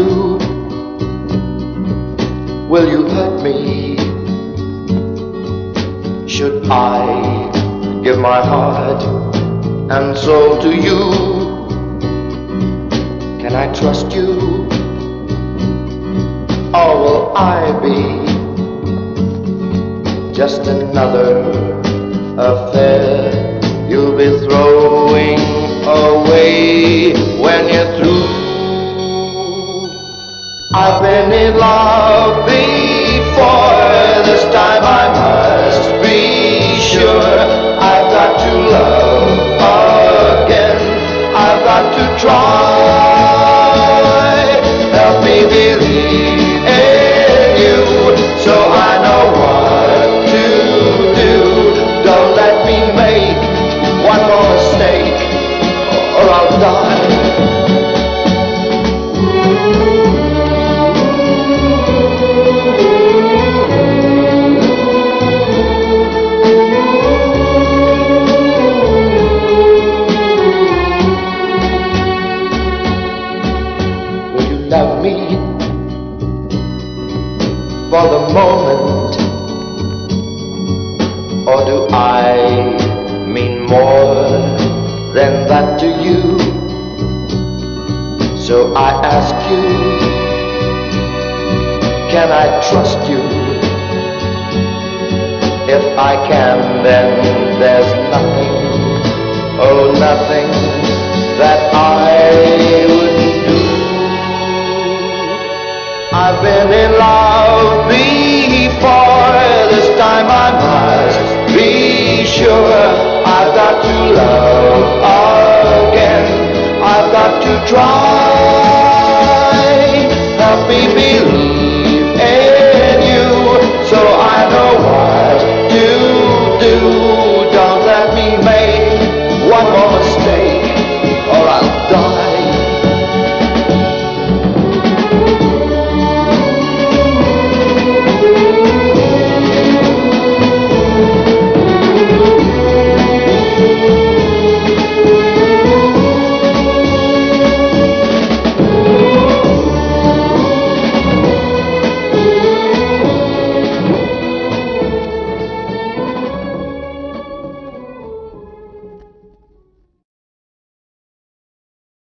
you? Will you hurt me? Should I give my heart and soul to you? Can I trust you? Or will I be just another affair you'll be throwing away when you're through? I've been in love before, this time I must be sure. I've got to love again, I've got to try. Help me believe in you so I know what to do. Don't let me make one more mistake or I'll die. Love me for the moment, or do I mean more than that to you? So I ask you, can I trust you? If I can, then there's nothing, oh nothing that I wouldn't do. I've been in love before, this time I must be sure. I've got to love again, I've got to try.